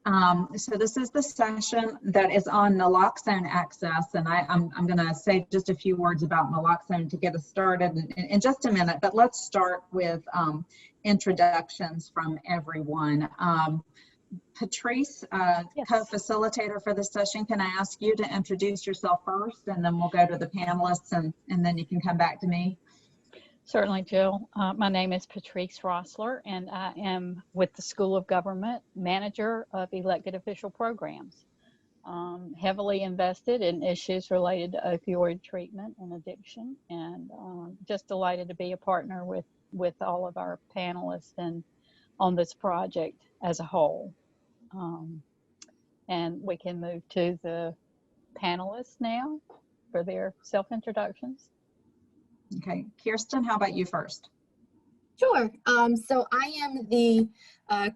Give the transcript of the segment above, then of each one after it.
So this is the session that is on Naloxone Access, and I'm going to say just a few words about Naloxone to get us started in just a minute, but let's start with introductions from everyone. Patrice, Yes. co-facilitator for this session, can I ask you to introduce yourself first, and then we'll go to the panelists, and then you can come back to me? Certainly, Jill. My name is Patrice Rossler, and I am with the School of Government, manager of elected official programs. Heavily invested in issues related to opioid treatment and addiction, and just delighted to be a partner with all of our panelists and on this project as a whole. And we can move to the panelists now for their self-introductions. Okay, Kirsten, how about you first? Sure. So I am the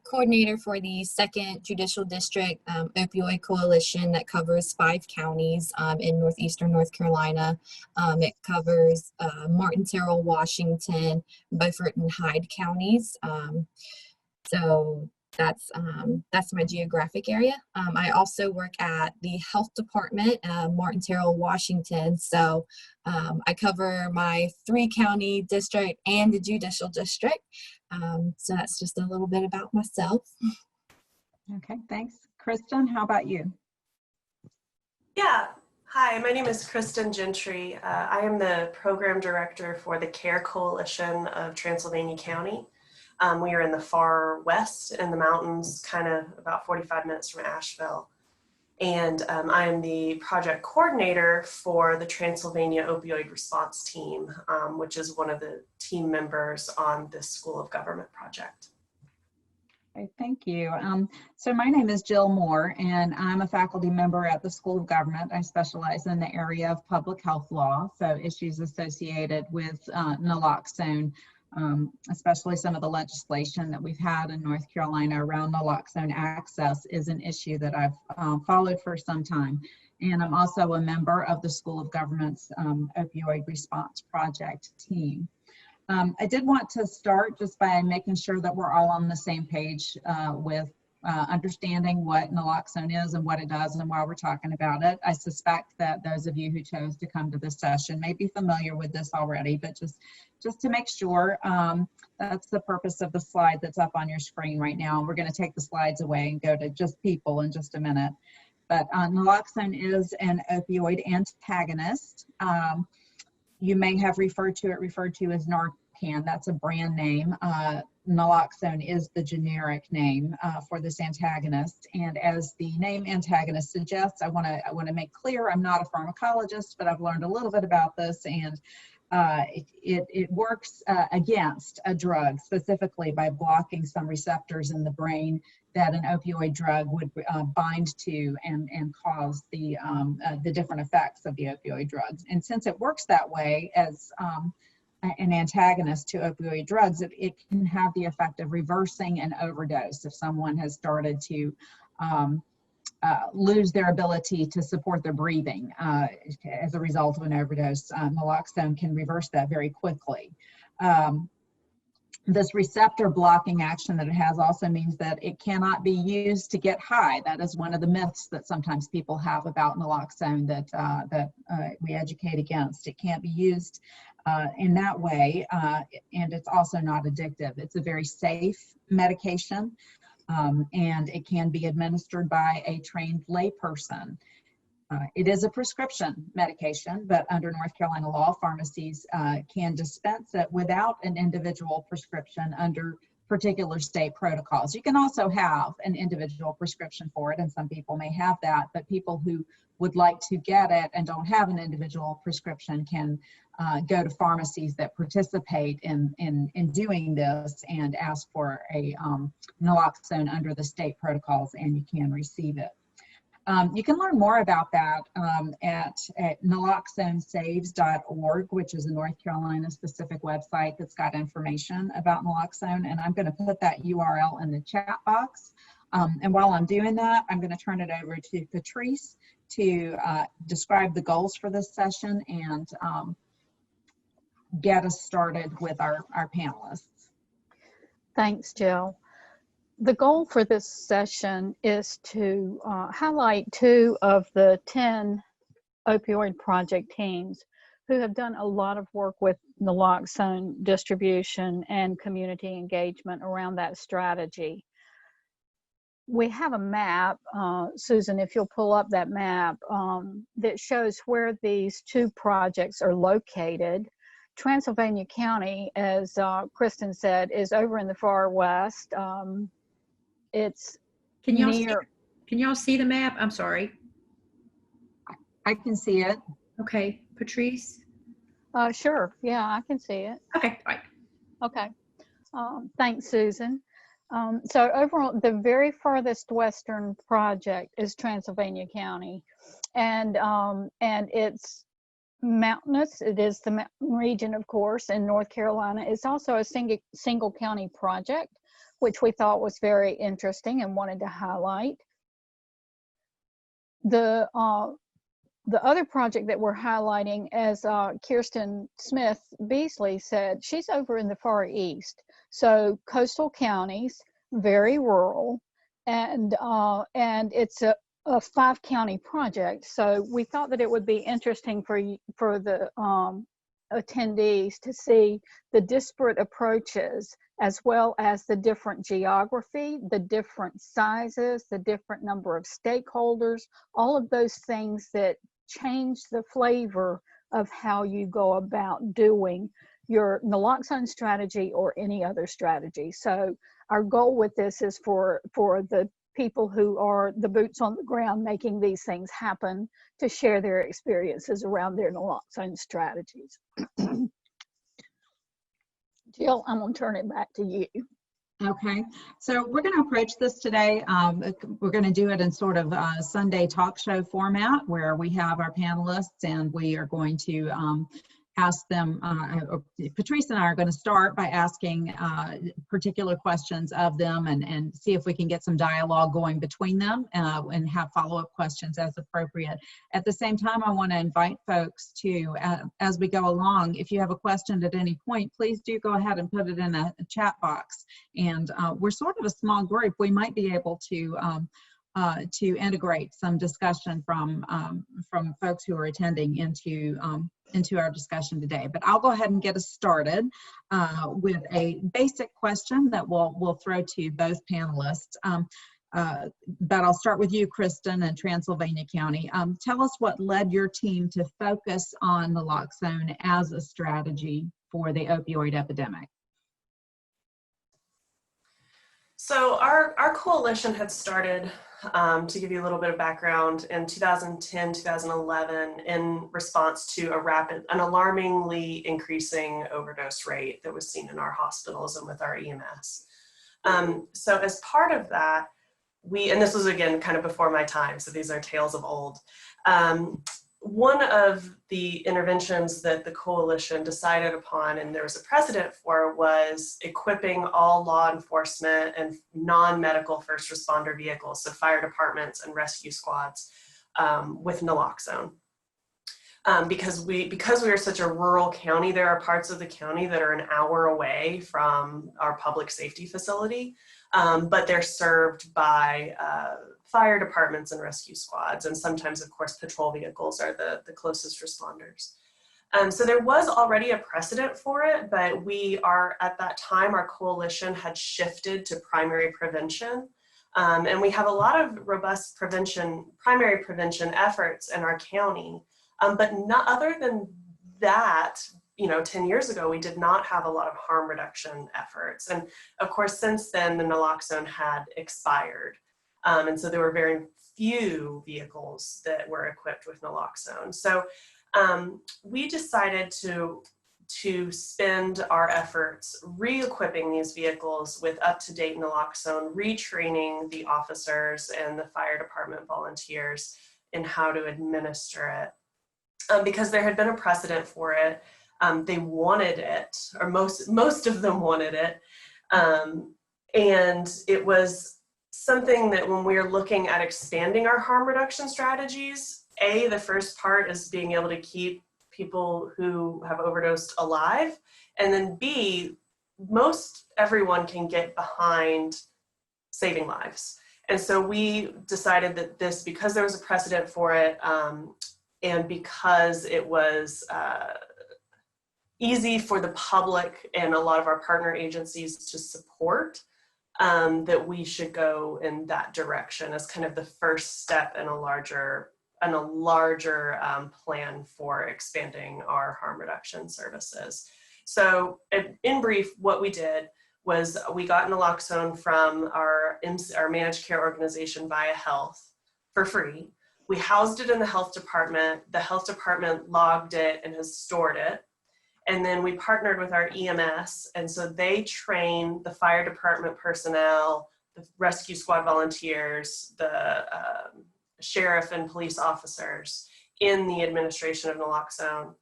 coordinator for the 2nd Judicial District Opioid Coalition that covers 5 counties in northeastern North Carolina. It covers Martin, Terrell, Washington, Beaufort, and Hyde counties. So that's my geographic area. I also work at the health department, Martin, Terrell, Washington. So I cover my 3-county district and the judicial district. So that's just a little bit about myself. Okay, thanks. Kristen, how about you? Yeah. Hi, my name is Kristen Gentry. I am the program director for the CARE Coalition of Transylvania County. We are in the far west in the mountains, kind of about 45 minutes from Asheville. And I am the project coordinator for the Transylvania Opioid Response Team, which is one of the team members on this School of Government project. Okay, thank you. So my name is Jill Moore, and I'm a faculty member at the School of Government. I specialize in the area of public health law, so issues associated with naloxone. Especially some of the legislation that we've had in North Carolina around Naloxone Access is an issue that I've followed for some time. And I'm also a member of the School of Government's Opioid Response Project team. I did want to start just by making sure that we're all on the same page with understanding what naloxone is and what it does and why we're talking about it. I suspect that those of you who chose to come to this session may be familiar with this already, but just to make sure, that's the purpose of the slide that's up on your screen right now. We're going to take the slides away and go to just people in just a minute. But naloxone is an opioid antagonist. You may have referred to it as Narcan. That's a brand name. Naloxone is the generic name for this antagonist. And as the name antagonist suggests, I want to make clear I'm not a pharmacologist, but I've learned a little bit about this, and it works against a drug, specifically by blocking some receptors in the brain that an opioid drug would bind to and cause the different effects of the opioid drugs. And since it works that way as an antagonist to opioid drugs, it can have the effect of reversing an overdose. If someone has started to lose their ability to support their breathing as a result of an overdose, naloxone can reverse that very quickly. This receptor blocking action that it has also means that it cannot be used to get high. That is one of the myths that sometimes people have about naloxone that we educate against. It can't be used in that way, and it's also not addictive. It's a very safe medication, and it can be administered by a trained layperson. It is a prescription medication, but under North Carolina law, pharmacies can dispense it without an individual prescription under particular state protocols. You can also have an individual prescription for it, and some people may have that, but people who would like to get it and don't have an individual prescription can go to pharmacies that participate in doing this and ask for a naloxone under the state protocols, and you can receive it. You can learn more about that at naloxonesaves.org, which is a North Carolina specific website that's got information about naloxone, and I'm going to put that URL in the chat box. And while I'm doing that, I'm going to turn it over to Patrice to describe the goals for this session and get us started with our panelists. Thanks, Jill. The goal for this session is to highlight 2 of the 10 opioid project teams who have done a lot of work with naloxone distribution and community engagement around that strategy. We have a map, Susan, if you'll pull up that map, that shows where these 2 projects are located. Transylvania County, as Kristen said, is over in the far west. It's Can y'all near. Can y'all see the map? I'm sorry. I can see it. Okay, Patrice. Sure, yeah, I can see it. Okay, all right. Okay, thanks, Susan. So overall, the very farthest western project is Transylvania County, and it's mountainous. It is the mountain region, of course, in North Carolina. It's also a single county project, which we thought was very interesting and wanted to highlight. The other project that we're highlighting, as Kirsten Smith Beasley said, she's over in the far east. So coastal counties, very rural, and it's a 5-county project. So we thought that it would be interesting for the attendees to see the disparate approaches, as well as the different geography, the different sizes, the different number of stakeholders, all of those things that change the flavor of how you go about doing your naloxone strategy or any other strategy. So our goal with this is for the people who are the boots on the ground making these things happen to share their experiences around their naloxone strategies. Jill, I'm going to turn it back to you. Okay, so we're going to approach this today. We're going to do it in sort of a Sunday talk show format where we have our panelists and we are going to ask them, Patrice and I are going to start by asking particular questions of them and see if we can get some dialogue going between them and have follow-up questions as appropriate. At the same time, I want to invite folks to, as we go along, if you have a question at any point, please do go ahead and put it in a chat box. And we're sort of a small group. We might be able to integrate some discussion from folks who are attending into our discussion today. But I'll go ahead and get us started with a basic question that we'll throw to both panelists. But I'll start with you, Kristen, in Transylvania County. Tell us what led your team to focus on naloxone as a strategy for the opioid epidemic. So our coalition had started, to give you a little bit of background, in 2010, 2011 in response to an alarmingly increasing overdose rate that was seen in our hospitals and with our EMS. So as part of that, and this was again kind of before my time, so these are tales of old. One of the interventions that the coalition decided upon, and there was a precedent for, was equipping all law enforcement and non-medical first responder vehicles, so fire departments and rescue squads, with naloxone. Because we are such a rural county, there are parts of the county that are an hour away from our public safety facility, but they're served by fire departments and rescue squads, and sometimes, of course, patrol vehicles are the closest responders. So there was already a precedent for it, but we are, at that time, our coalition had shifted to primary prevention. And we have a lot of robust primary prevention efforts in our county. But not other than that, 10 years ago, we did not have a lot of harm reduction efforts. And of course, since then, the naloxone had expired. And so there were very few vehicles that were equipped with naloxone. So we decided to spend our efforts re-equipping these vehicles with up-to-date naloxone, retraining the officers and the fire department volunteers in how to administer it. Because there had been a precedent for it. They wanted it, or most of them wanted it. And it was something that when we are looking at expanding our harm reduction strategies, the first part is being able to keep people who have overdosed alive. And then B, most everyone can get behind saving lives. And so we decided that this, because there was a precedent for it, and because it was easy for the public and a lot of our partner agencies to support, that we should go in that direction as kind of the first step in a larger plan for expanding our harm reduction services. So in brief, what we did was we got naloxone from our managed care organization Via Health for free. We housed it in the health department. The health department logged it and has stored it. And then we partnered with our EMS, and so they train the fire department personnel, the rescue squad volunteers, the sheriff and police officers in the administration of naloxone.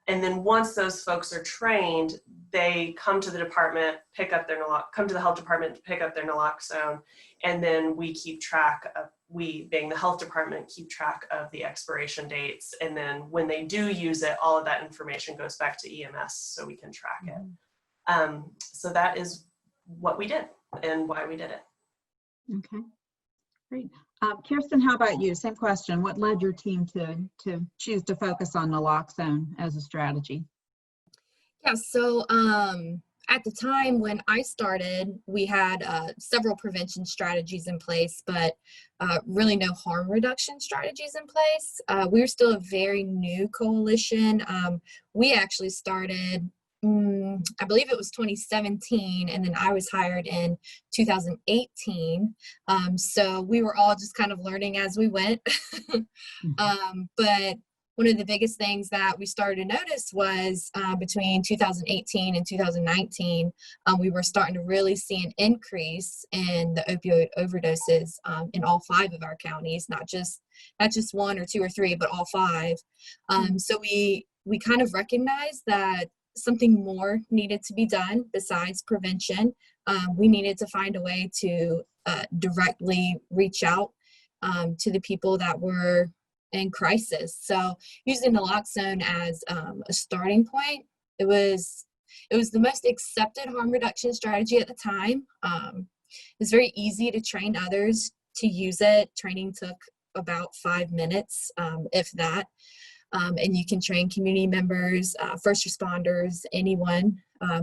And then once those folks are trained, they come to the department, come to the health department to pick up their naloxone, and then we keep track of, we being the health department, keep track of the expiration dates. And then when they do use it, all of that information goes back to EMS so we can track it. So that is what we did and why we did it. Okay, great. Kirsten, how about you? Same question. What led your team to choose to focus on naloxone as a strategy? Yeah, so at the time when I started, we had several prevention strategies in place, but really no harm reduction strategies in place. We were still a very new coalition. We actually started, I believe it was 2017, and then I was hired in 2018. So we were all just kind of learning as we went. But one of the biggest things that we started to notice was between 2018 and 2019, we were starting to really see an increase in the opioid overdoses in all 5 of our counties, not just 1 or 2 or 3, but all 5. So we kind of recognized that something more needed to be done besides prevention. We needed to find a way to directly reach out to the people that were in crisis. So using naloxone as a starting point, it was the most accepted harm reduction strategy at the time. It's very easy to train others to use it. Training took about 5 minutes, if that. And you can train community members, first responders, anyone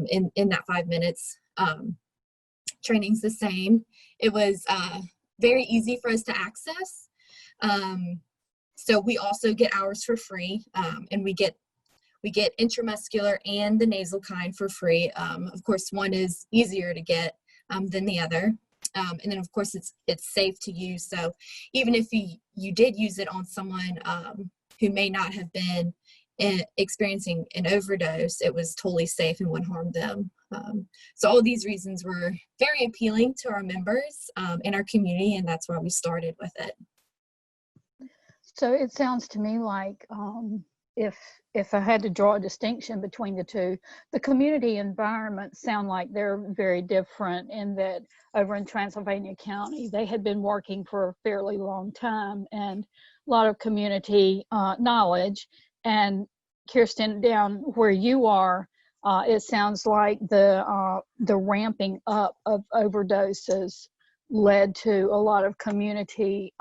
in that 5 minutes. Training's the same. It was very easy for us to access. So we also get ours for free, and we get intramuscular and the nasal kind for free. Of course, one is easier to get than the other. And then of course it's safe to use. So even if you did use it on someone who may not have been experiencing an overdose, it was totally safe and wouldn't harm them. So all of these reasons were very appealing to our members in our community, and that's why we started with it. So it sounds to me like if I had to draw a distinction between the two, the community environments sound like they're very different in that over in Transylvania County, they had been working for a fairly long time and a lot of community knowledge. And Kirsten, down where you are, it sounds like the ramping up of overdoses led to a lot of community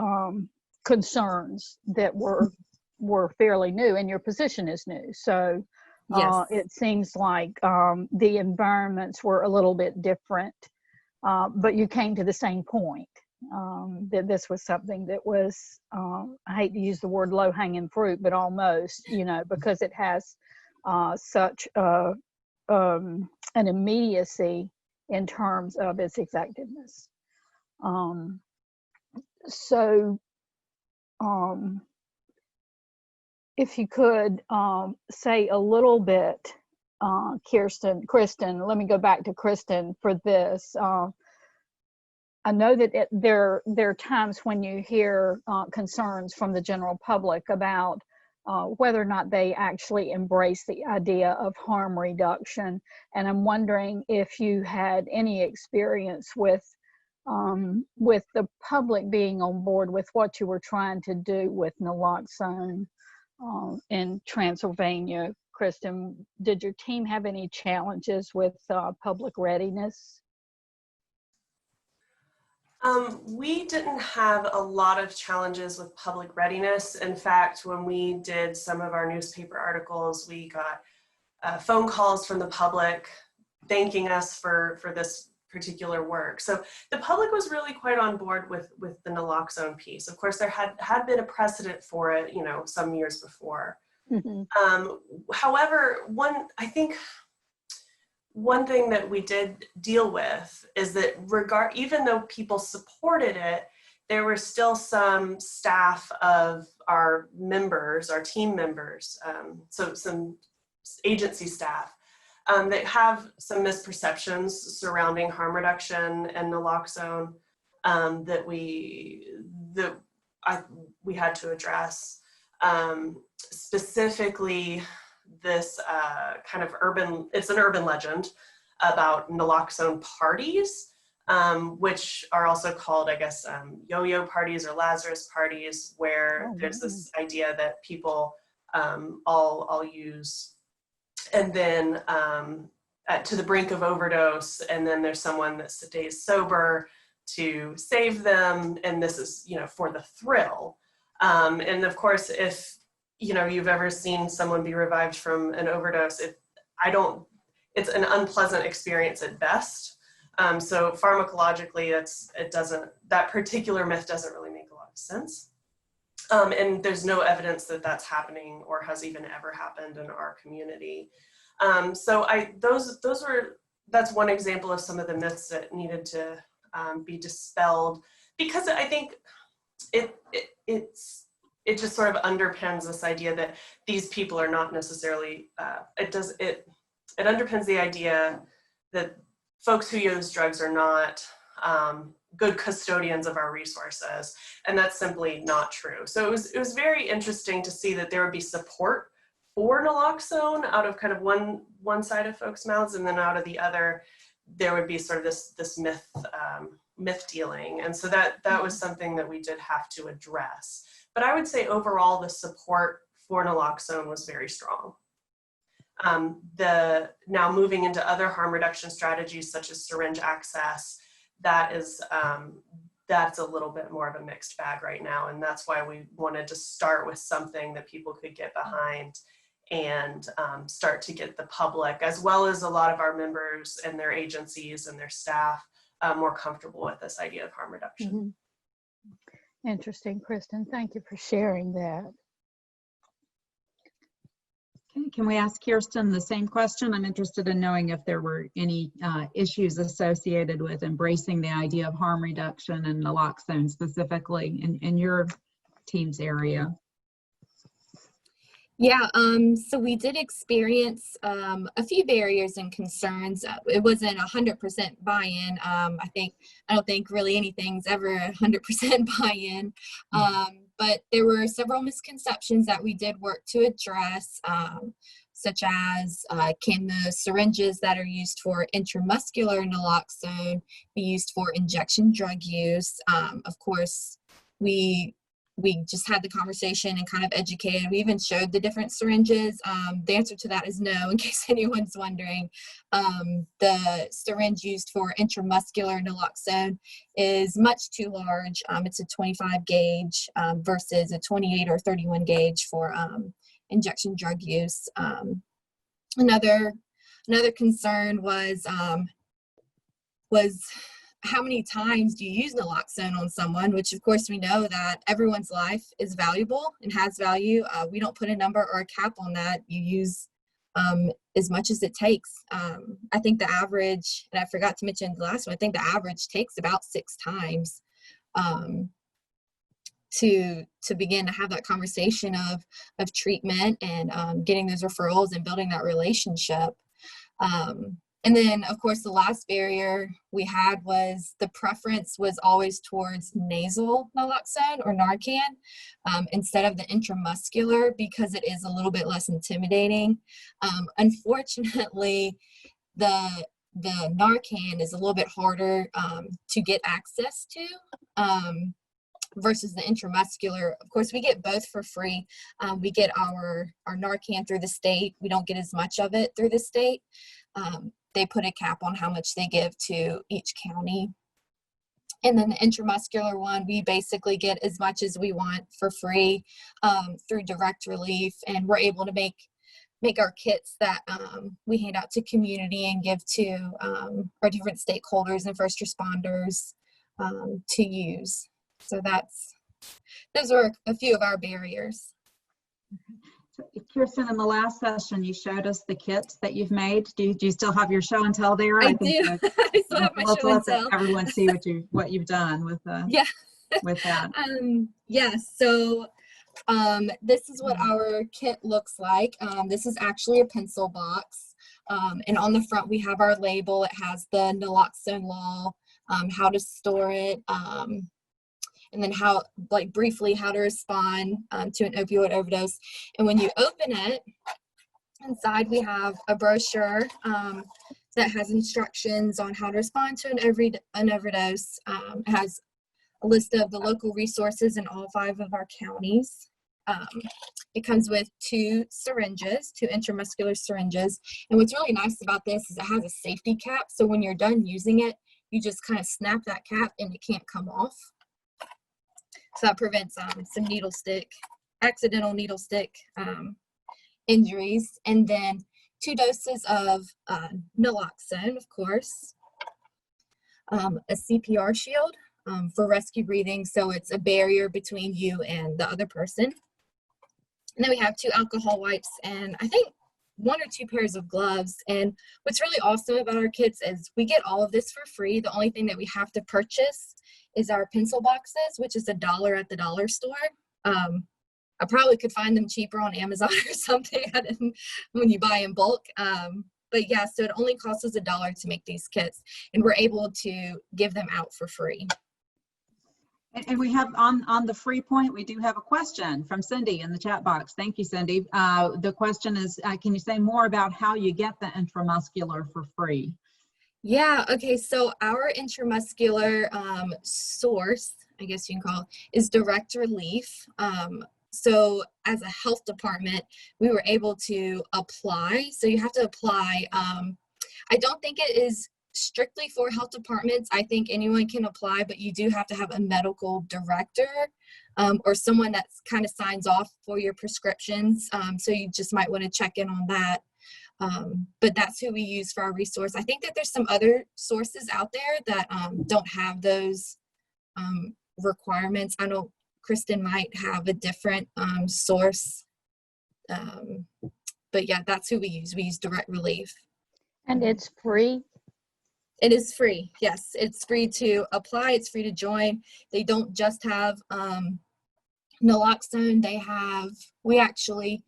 concerns that were fairly new, and your position is new. So Yes. it seems like the environments were a little bit different, but you came to the same point, that this was something that was, I hate to use the word low-hanging fruit, but almost, because it has such an immediacy in terms of its effectiveness. If you could say a little bit, Kristen, let me go back to Kristen for this. I know that there are times when you hear concerns from the general public about whether or not they actually embrace the idea of harm reduction. And I'm wondering if you had any experience with the public being on board with what you were trying to do with naloxone in Transylvania. Kristen, did your team have any challenges with public readiness? We didn't have a lot of challenges with public readiness. In fact, when we did some of our newspaper articles, we got phone calls from the public thanking us for this particular work. So the public was really quite on board with the naloxone piece. Of course, there had been a precedent for it, you know, some years before. However, I think one thing that we did deal with is that even though people supported it, there were still some staff of our members, our team members, so some agency staff that have some misperceptions surrounding harm reduction and naloxone that we had to address. Specifically, this kind of it's an urban legend about naloxone parties, which are also called, I guess, yo-yo parties or Lazarus parties, where there's this idea that people all use and then to the brink of overdose, and then there's someone that stays sober to save them, and this is, you know, for the thrill. And of course, if you know you've ever seen someone be revived from an overdose, it's an unpleasant experience at best. So pharmacologically, that particular myth doesn't really make a lot of sense. And there's no evidence that that's happening or has even ever happened in our community. So that's one example of some of the myths that needed to be dispelled, because I think it just sort of underpins this idea that these people are not necessarily, it underpins the idea that folks who use drugs are not good custodians of our resources, and that's simply not true. So it was very interesting to see that there would be support for naloxone out of kind of one side of folks' mouths, and then out of the other, there would be sort of this myth dealing, and so that was something that we did have to address. But I would say overall, the support for naloxone was very strong. Now moving into other harm reduction strategies such as syringe access, that's a little bit more of a mixed bag right now, and that's why we wanted to start with something that people could get behind and start to get the public, as well as a lot of our members and their agencies and their staff, more comfortable with this idea of harm reduction. Interesting, Kristen. Thank you for sharing that. Okay, can we ask Kirsten the same question? I'm interested in knowing if there were any issues associated with embracing the idea of harm reduction and naloxone specifically in your team's area. Yeah, so we did experience a few barriers and concerns. It wasn't 100% buy-in. I don't think really anything's ever 100% buy-in. But there were several misconceptions that we did work to address, such as can the syringes that are used for intramuscular naloxone be used for injection drug use? Of course, we just had the conversation and kind of educated. We even showed the different syringes. The answer to that is no, in case anyone's wondering. The syringe used for intramuscular naloxone is much too large. It's a 25 gauge versus a 28 or 31 gauge for injection drug use. Another concern was how many times do you use naloxone on someone, which of course we know that everyone's life is valuable and has value. We don't put a number or a cap on that. You use as much as it takes. I think the average, and I forgot to mention the last one, I think the average takes about 6 times to begin to have that conversation of treatment and getting those referrals and building that relationship. And then, of course, the last barrier we had was the preference was always towards nasal naloxone or Narcan instead of the intramuscular, because it is a little bit less intimidating. Unfortunately, the Narcan is a little bit harder to get access to versus the intramuscular. Of course, we get both for free. We get our Narcan through the state. We don't get as much of it through the state. They put a cap on how much they give to each county. And then the intramuscular one, we basically get as much as we want for free through direct relief, and we're able to make our kits that we hand out to community and give to our different stakeholders and first responders to use. So those are a few of our barriers. So, Kirsten, in the last session, you showed us the kits that you've made. Do you still have your show and tell there? I do. I still have my show and tell. Everyone see what you've done with yeah with that. Yeah. So this is what our kit looks like. This is actually a pencil box, and on the front we have our label. It has the naloxone law, how to store it, and then briefly how to respond to an opioid overdose. And when you open it, inside we have a brochure that has instructions on how to respond to an overdose. It has a list of the local resources in all 5 of our counties. It comes with 2 syringes, 2 intramuscular syringes. And what's really nice about this is it has a safety cap. So when you're done using it, you just kind of snap that cap and it can't come off. So that prevents some accidental needle stick injuries. And then 2 doses of naloxone, of course, a CPR shield for rescue breathing. So it's a barrier between you and the other person. And then we have 2 alcohol wipes and I think 1 or 2 pairs of gloves. And what's really awesome about our kits is we get all of this for free. The only thing that we have to purchase is our pencil boxes, which is $1 at the dollar store. I probably could find them cheaper on Amazon or something when you buy in bulk. But yeah, so it only costs us $1 to make these kits, and we're able to give them out for free. And we have on the free point, we do have a question from Cindy in the chat box. Thank you, Cindy. The question is, can you say more about how you get the intramuscular for free? Yeah, okay, so our intramuscular source, I guess you can call it, is direct relief. So as a health department, we were able to apply. So you have to apply. I don't think it is strictly for health departments. I think anyone can apply, but you do have to have a medical director or someone that kind of signs off for your prescriptions. So you just might want to check in on that. But that's who we use for our resource. I think that there's some other sources out there that don't have those requirements. I know Kristen might have a different source, but yeah, that's who we use. We use direct relief. And it's free? It is free. Yes, it's free to apply. It's free to join. They don't just have naloxone. We actually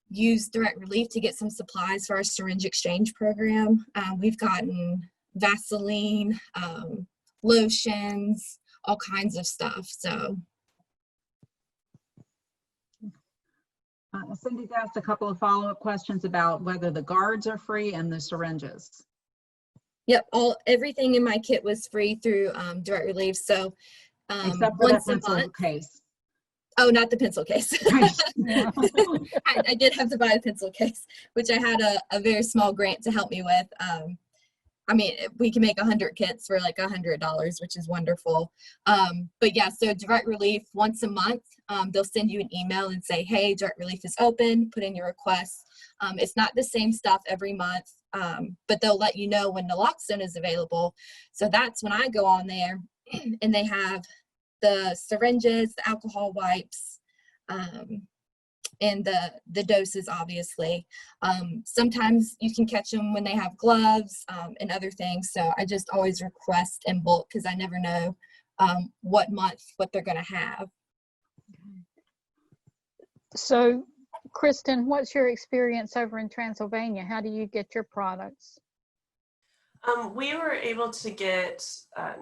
use direct relief to get some supplies for our syringe exchange program. We've gotten Vaseline, lotions, all kinds of stuff. So Cindy's asked a couple of follow-up questions about whether the guards are free and the syringes. Yep, everything in my kit was free through direct relief. So except for that pencil case. Oh, not the pencil case. Right. Yeah. I did have to buy a pencil case, which I had a very small grant to help me with. I mean, we can make 100 kits for like $100, which is wonderful. But yeah, so direct relief once a month, they'll send you an email and say, hey, direct relief is open, put in your request. It's not the same stuff every month, but they'll let you know when naloxone is available. So that's when I go on there and they have the syringes, the alcohol wipes, and the doses, obviously. Sometimes you can catch them when they have gloves and other things. So I just always request in bulk because I never know what they're going to have. So, Kristen, what's your experience over in Transylvania? How do you get your products? We were able to get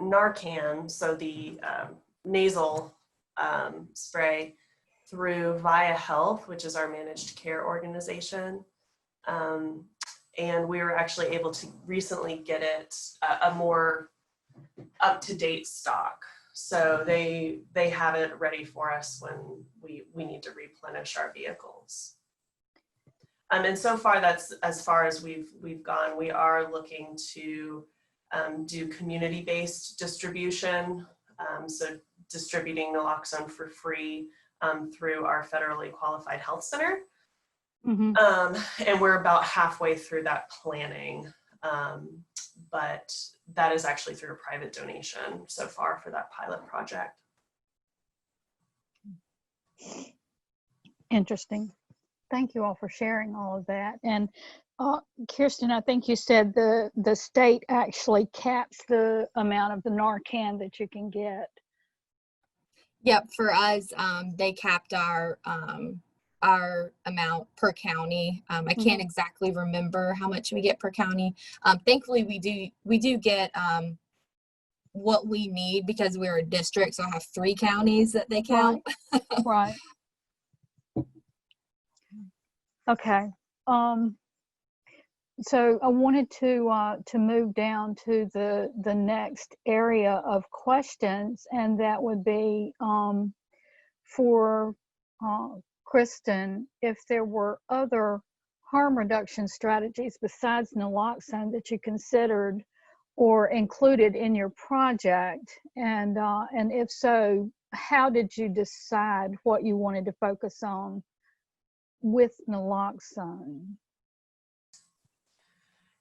Narcan, so the nasal spray, through Via Health, which is our managed care organization. And we were actually able to recently get it a more up-to-date stock. So they have it ready for us when we need to replenish our vehicles. And so far, that's as far as we've gone. We are looking to do community-based distribution, so distributing naloxone for free through our federally qualified health center. Mhm. And we're about halfway through that planning, but that is actually through a private donation so far for that pilot project. Interesting. Thank you all for sharing all of that. And Kirsten, I think you said the state actually caps the amount of the Narcan that you can get. Yep, for us, they capped our amount per county. I can't exactly remember how much we get per county. Thankfully, we do get what we need because we're a district, so I have 3 counties that they count. Right. Okay. So I wanted to move down to the next area of questions, and that would be for Kristen, if there were other harm reduction strategies besides naloxone that you considered or included in your project, and if so, how did you decide what you wanted to focus on with naloxone?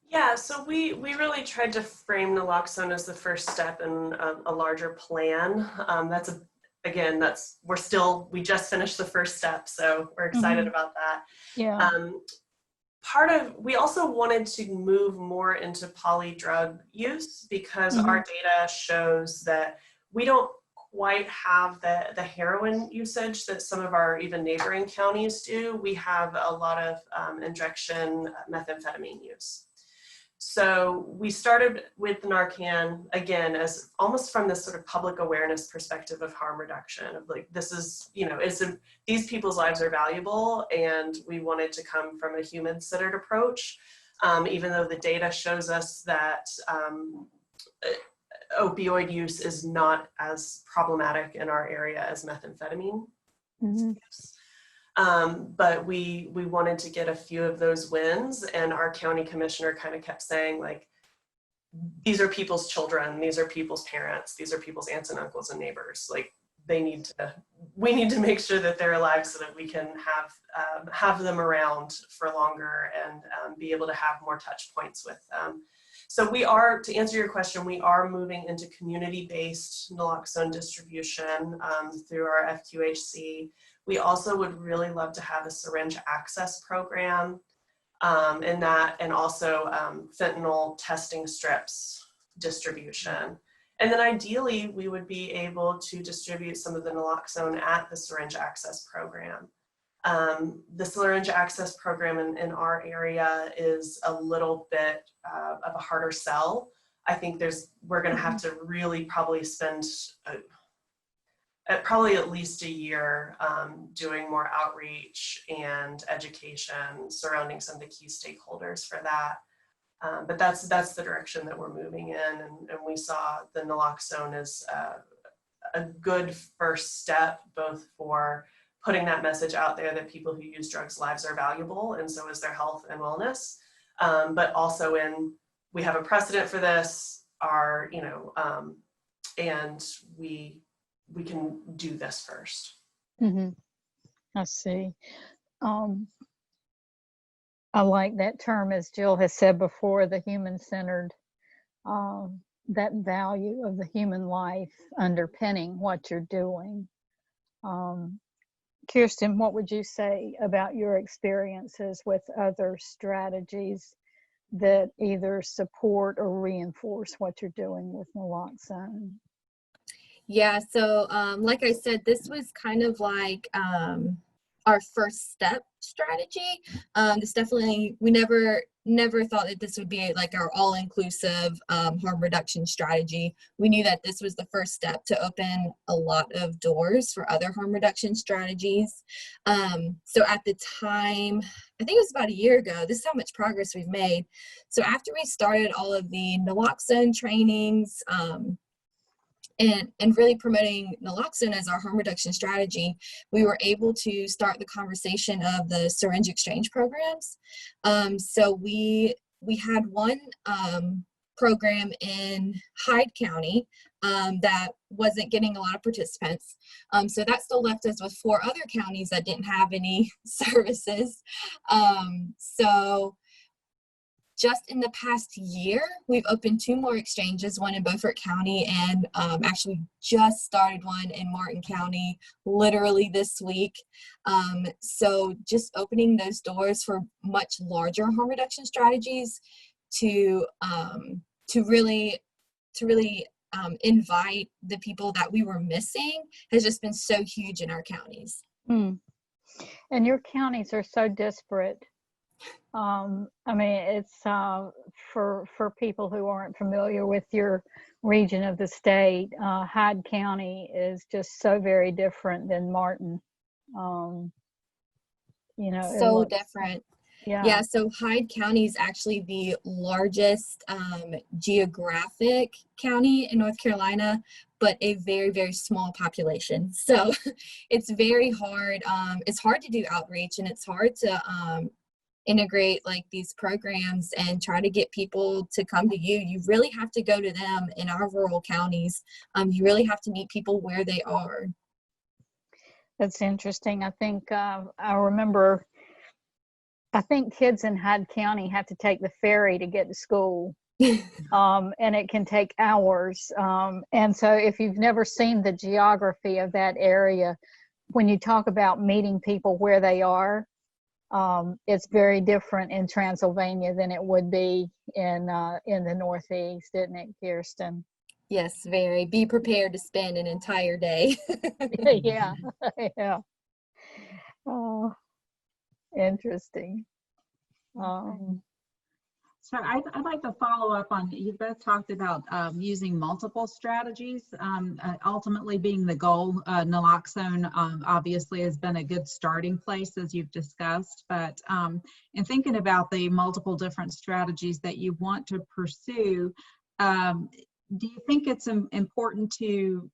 Yeah, so we really tried to frame naloxone as the first step in a larger plan. We just finished the first step, so we're excited about that. Yeah. We also wanted to move more into poly drug use because our data shows that we don't quite have the heroin usage that some of our even neighboring counties do. We have a lot of injection methamphetamine use. So we started with Narcan, again, as almost from this sort of public awareness perspective of harm reduction, of like, this is, these people's lives are valuable, and we wanted to come from a human-centered approach, even though the data shows us that opioid use is not as problematic in our area as methamphetamine use. But we wanted to get a few of those wins, and our county commissioner kind of kept saying, like, these are people's children, these are people's parents, these are people's aunts and uncles and neighbors. Like, we need to make sure that they're alive so that we can have them around for longer and be able to have more touch points with them. So to answer your question, we are moving into community-based naloxone distribution through our FQHC. We also would really love to have a syringe access program and also fentanyl testing strips distribution. And then ideally, we would be able to distribute some of the naloxone at the syringe access program. The syringe access program in our area is a little bit of a harder sell. I think we're gonna have to really probably spend probably at least a year doing more outreach and education surrounding some of the key stakeholders for that. But that's the direction that we're moving in, and we saw the naloxone as a good first step, both for putting that message out there that people who use drugs' lives are valuable, and so is their health and wellness, but also we have a precedent for this, and we can do this first. I see. I like that term, as Jill has said before, the human-centered, that value of the human life underpinning what you're doing. Kirsten, what would you say about your experiences with other strategies that either support or reinforce what you're doing with naloxone? Yeah, so like I said, this was kind of like our first step strategy. This definitely, we never thought that this would be like our all-inclusive harm reduction strategy. We knew that this was the first step to open a lot of doors for other harm reduction strategies. So at the time, I think it was about a year ago, this is how much progress we've made. So after we started all of the naloxone trainings, and really promoting naloxone as our harm reduction strategy, we were able to start the conversation of the syringe exchange programs. So we had one program in Hyde County that wasn't getting a lot of participants. So that still left us with 4 other counties that didn't have any services. So just in the past year, we've opened 2 more exchanges, one in Beaufort County and actually just started one in Martin County literally this week. So just opening those doors for much larger harm reduction strategies to really invite the people that we were missing has just been so huge in our counties. And your counties are so disparate. I mean, it's for people who aren't familiar with your region of the state, Hyde County is just so very different than Martin. You know, So different. Yeah. So Hyde County is actually the largest geographic county in North Carolina, but a very, very small population. So it's very hard. It's hard to do outreach, and it's hard to integrate like these programs and try to get people to come to you. You really have to go to them in our rural counties. You really have to meet people where they are. That's interesting. I think I remember, I think kids in Hyde County have to take the ferry to get to school. And it can take hours. And so if you've never seen the geography of that area, when you talk about meeting people where they are, it's very different in Transylvania than it would be in the Northeast, isn't it, Kirsten? Yes, very. Be prepared to spend an entire day. Yeah, yeah. Oh, interesting. So I'd like to follow up on, you both talked about using multiple strategies, ultimately being the goal. Naloxone obviously has been a good starting place, as you've discussed, but in thinking about the multiple different strategies that you want to pursue, do you think it's important to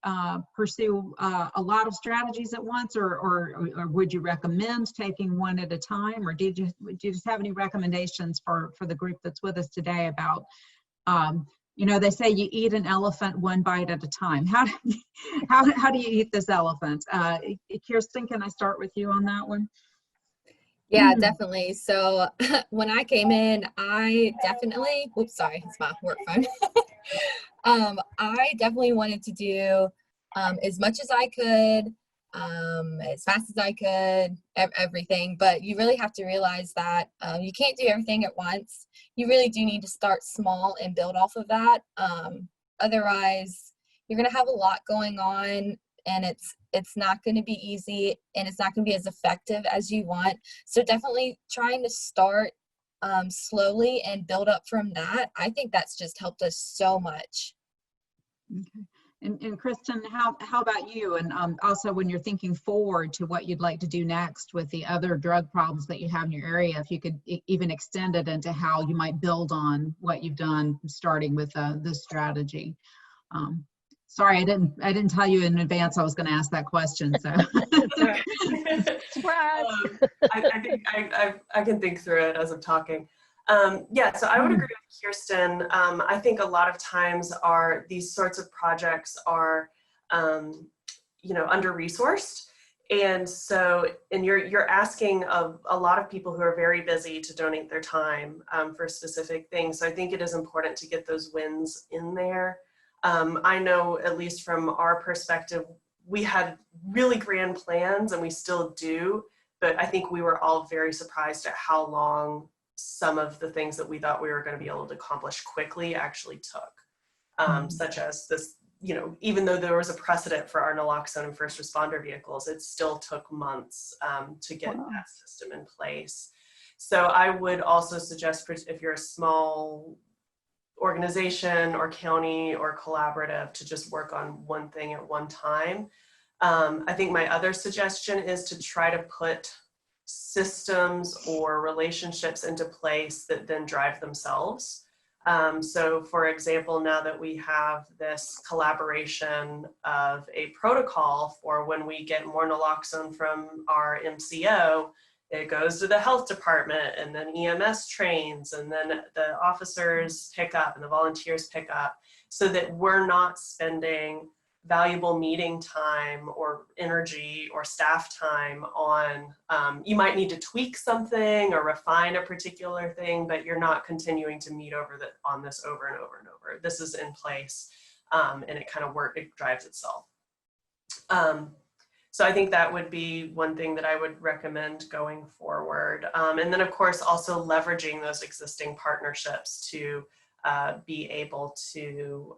pursue a lot of strategies at once, or would you recommend taking one at a time, or do you just have any recommendations for the group that's with us today about, you know, they say you eat an elephant one bite at a time. How do you eat this elephant? Kirsten, can I start with you on that one? Yeah, definitely. So when I came in, I definitely, oops, sorry, it's my work phone. I definitely wanted to do as much as I could, as fast as I could, everything. But you really have to realize that you can't do everything at once. You really do need to start small and build off of that. Otherwise, you're going to have a lot going on, and it's not going to be easy, and it's not going to be as effective as you want. So definitely trying to start slowly and build up from that. I think that's just helped us so much. Okay. And Kristen, how about you? And also when you're thinking forward to what you'd like to do next with the other drug problems that you have in your area, if you could even extend it into how you might build on what you've done, starting with this strategy. Sorry, I didn't tell you in advance I was going to ask that question. So Surprise. I think I can think through it as I'm talking. Yeah, so I would agree with Kirsten. I think a lot of times these sorts of projects are, you know, under-resourced. And so, you're asking of a lot of people who are very busy to donate their time for specific things. So I think it is important to get those wins in there. I know, at least from our perspective, we had really grand plans, and we still do, but I think we were all very surprised at how long some of the things that we thought we were going to be able to accomplish quickly actually took, such as this, you know, even though there was a precedent for our naloxone and first responder vehicles, it still took months to get that system in place. So I would also suggest, if you're a small organization or county or collaborative, to just work on one thing at one time. I think my other suggestion is to try to put systems or relationships into place that then drive themselves. So for example, now that we have this collaboration of a protocol for when we get more naloxone from our MCO, it goes to the health department, and then EMS trains, and then the officers pick up and the volunteers pick up, so that we're not spending valuable meeting time or energy or staff time on, you might need to tweak something or refine a particular thing, but you're not continuing to meet on this over and over and over. This is in place, and it kind of it drives itself. So I think that would be one thing that I would recommend going forward. And then of course, also leveraging those existing partnerships to be able to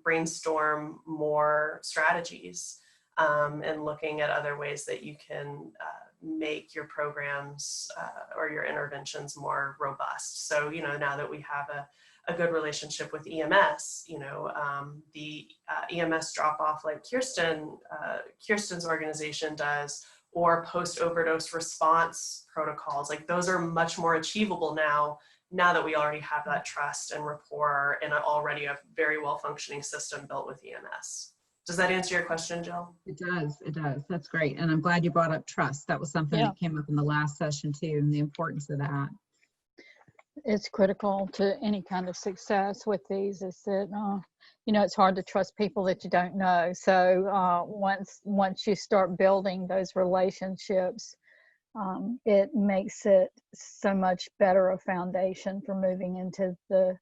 brainstorm more strategies, and looking at other ways that you can make your programs or your interventions more robust. So, now that we have a good relationship with EMS, the EMS drop off like Kirsten's organization does, or post overdose response protocols, like those are much more achievable now that we already have that trust and rapport and already a very well functioning system built with EMS. Does that answer your question, Jill? It does. It does. That's great. And I'm glad you brought up trust. That was something that came up in the last session too, and the importance of that. It's critical to any kind of success with these, is that, it's hard to trust people that you don't know. So once you start building those relationships, it makes it so much better a foundation for moving into the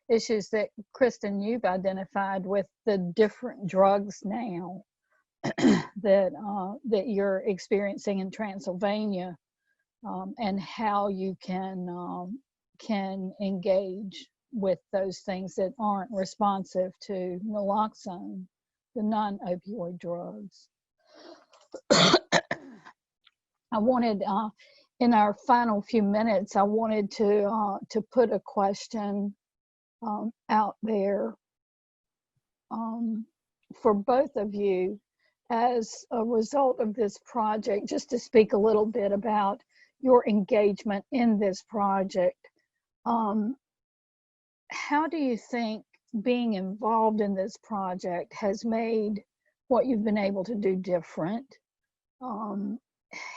issues that, Kristen, you've identified with the different drugs now that you're experiencing in Transylvania, and how you can engage with those things that aren't responsive to naloxone, the non-opioid drugs. I wanted, in our final few minutes, I wanted to put a question out there for both of you as a result of this project, just to speak a little bit about your engagement in this project. How do you think being involved in this project has made what you've been able to do different?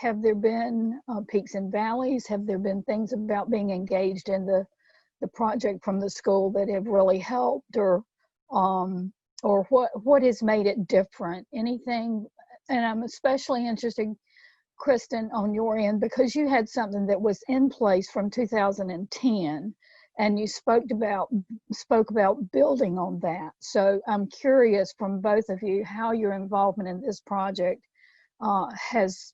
Have there been peaks and valleys? Have there been things about being engaged in the project from the school that have really helped, or what has made it different? Anything? And I'm especially interested, Kristen, on your end, because you had something that was in place from 2010, and you spoke about building on that. So I'm curious from both of you how your involvement in this project has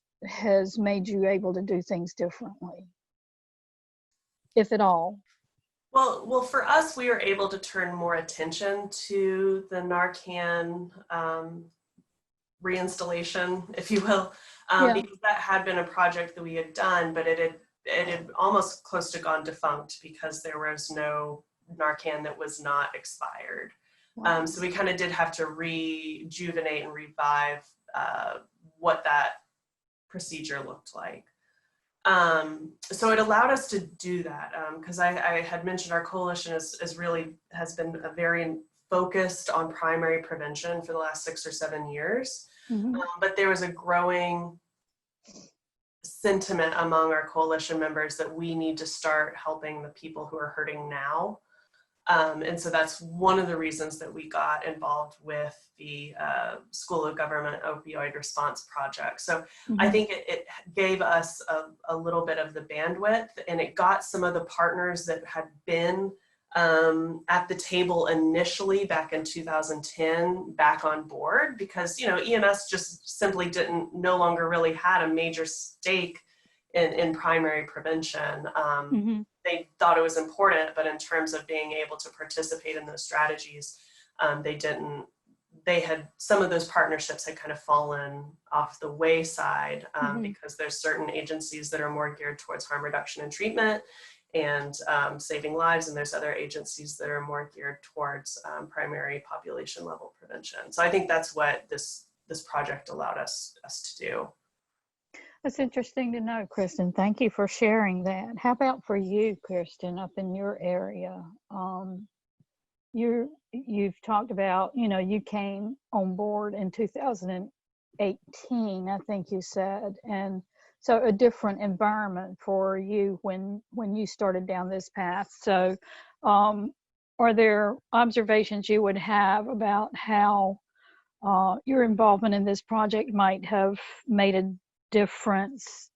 made you able to do things differently, if at all. Well, for us, we were able to turn more attention to the Narcan reinstallation, if you will, because that had been a project that we had done, but it had almost close to gone defunct because there was no Narcan that was not expired. Wow. So we kind of did have to rejuvenate and revive what that procedure looked like. So it allowed us to do that, because I had mentioned our coalition has been very focused on primary prevention for the last 6 or 7 years. Mm-hmm. But there was a growing sentiment among our coalition members that we need to start helping the people who are hurting now. And so that's one of the reasons that we got involved with the School of Government Opioid Response Project. So I think it gave us a little bit of the bandwidth, and it got some of the partners that had been at the table initially back in 2010 back on board, because EMS just simply no longer really had a major stake in primary prevention. They thought it was important, but in terms of being able to participate in those strategies, some of those partnerships had kind of fallen off the wayside, because there's certain agencies that are more geared towards harm reduction and treatment and saving lives, and there's other agencies that are more geared towards primary population level prevention. So I think that's what this project allowed us to do. That's interesting to know, Kristen. Thank you for sharing that. How about for you, Kristen, up in your area? You've talked about, you came on board in 2018, I think you said, and So a different environment for you when you started down this path. So are there observations you would have about how your involvement in this project might have made a difference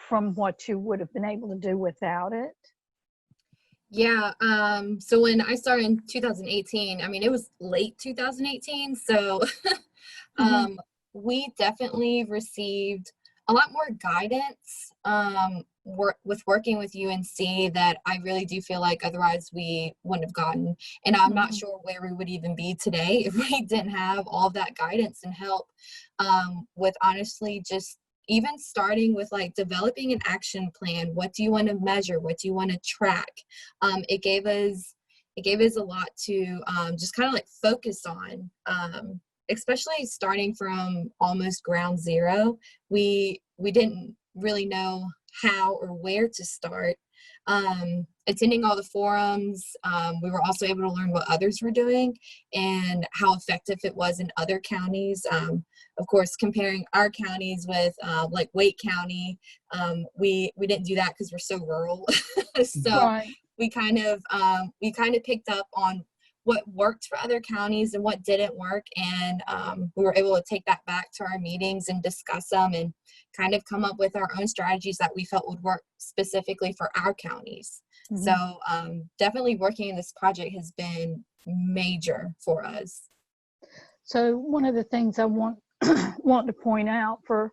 from what you would have been able to do without it? Yeah, so when I started in 2018, I mean, it was late 2018, so we definitely received a lot more guidance with working with UNC that I really do feel like otherwise we wouldn't have gotten. And I'm not sure where we would even be today if we didn't have all of that guidance and help with honestly just even starting with like developing an action plan. What do you want to measure? What do you want to track? It gave us a lot to just kind of like focus on, especially starting from almost ground zero. We didn't really know how or where to start. Attending all the forums, we were also able to learn what others were doing and how effective it was in other counties. Of course, comparing our counties with like Wake County, we didn't do that because we're so rural. So Right. we kind of picked up on what worked for other counties and what didn't work, and we were able to take that back to our meetings and discuss them and kind of come up with our own strategies that we felt would work specifically for our counties. So definitely working in this project has been major for us. So one of the things I want to point out for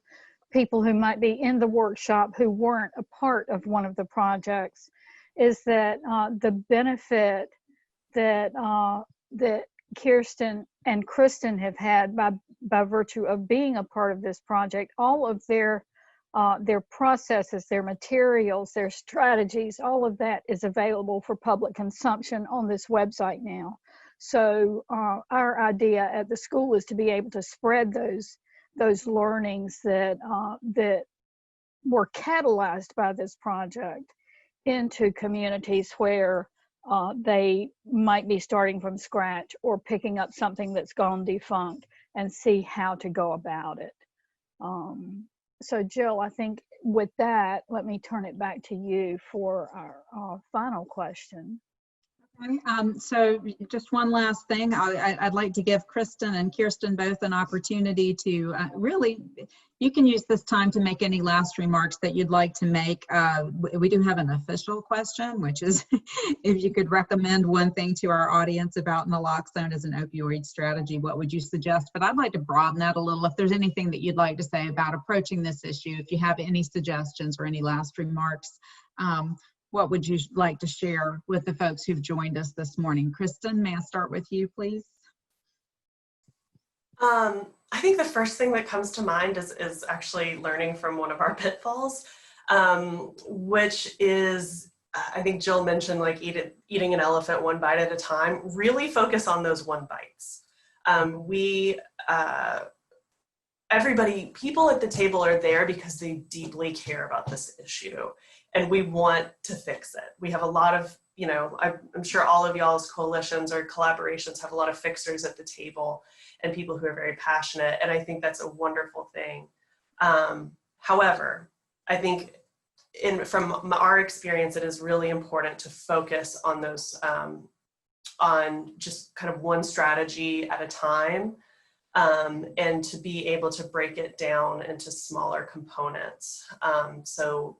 people who might be in the workshop who weren't a part of one of the projects is that the benefit that that Kirsten and Kristen have had by virtue of being a part of this project, all of their processes, their materials, their strategies, all of that is available for public consumption on this website now. So our idea at the school is to be able to spread those learnings that were catalyzed by this project into communities where they might be starting from scratch or picking up something that's gone defunct and see how to go about it. So Jill, I think with that, let me turn it back to you for our final question. Okay, so just one last thing. I'd like to give Kristen and Kirsten both an opportunity to really, you can use this time to make any last remarks that you'd like to make. We do have an official question, which is if you could recommend one thing to our audience about naloxone as an opioid strategy, what would you suggest? But I'd like to broaden that a little. If there's anything that you'd like to say about approaching this issue, if you have any suggestions or any last remarks, what would you like to share with the folks who've joined us this morning? Kristen, may I start with you, please? I think the first thing that comes to mind is actually learning from one of our pitfalls, which is, I think Jill mentioned like eating an elephant one bite at a time. Really focus on those one bites. People at the table are there because they deeply care about this issue and we want to fix it. We have a lot of, I'm sure all of y'all's coalitions or collaborations have a lot of fixers at the table and people who are very passionate. And I think that's a wonderful thing. However, I think from our experience, it is really important to focus on those, on just kind of one strategy at a time. And to be able to break it down into smaller components. So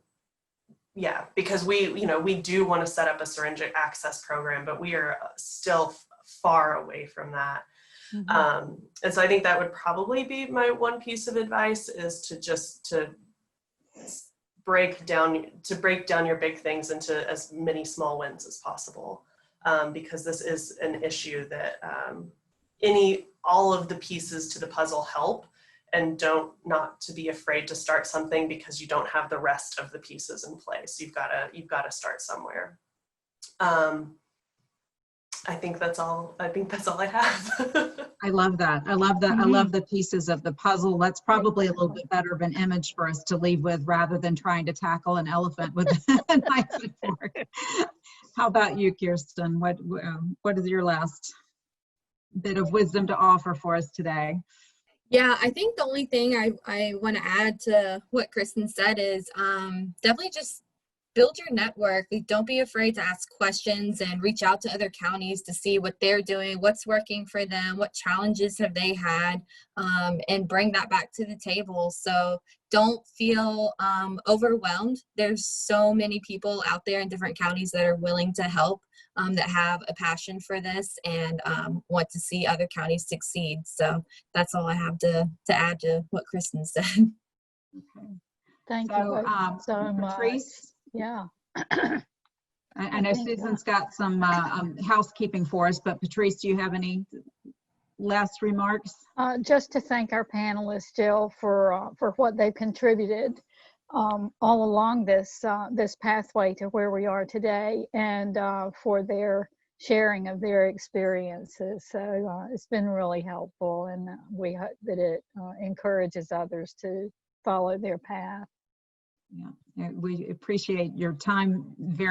yeah, because we do want to set up a syringe access program, but we are still far away from that. And so I think that would probably be my one piece of advice is to break down your big things into as many small wins as possible. Because this is an issue that all of the pieces to the puzzle help, and not to be afraid to start something because you don't have the rest of the pieces in place. You've got to start somewhere. I think that's all I have. I love that. I love that. I love the pieces of the puzzle. That's probably a little bit better of an image for us to leave with rather than trying to tackle an elephant with a knife and fork. How about you, Kirsten? What is your last bit of wisdom to offer for us today? Yeah, I think the only thing I want to add to what Kristen said is definitely just build your network. Don't be afraid to ask questions and reach out to other counties to see what they're doing, what's working for them, what challenges have they had, and bring that back to the table. So don't feel overwhelmed. There's so many people out there in different counties that are willing to help, that have a passion for this and want to see other counties succeed. So that's all I have to add to what Kristen said. Okay. Thank So, you both so much. Patrice, Yeah. I know think, Susan's got some housekeeping for us, but Patrice, do you have any last remarks? Just to thank our panelists, Jill, for what they've contributed all along this this pathway to where we are today, and for their sharing of their experiences. So it's been really helpful, and we hope that it encourages others to follow their path. Yeah, we appreciate your time very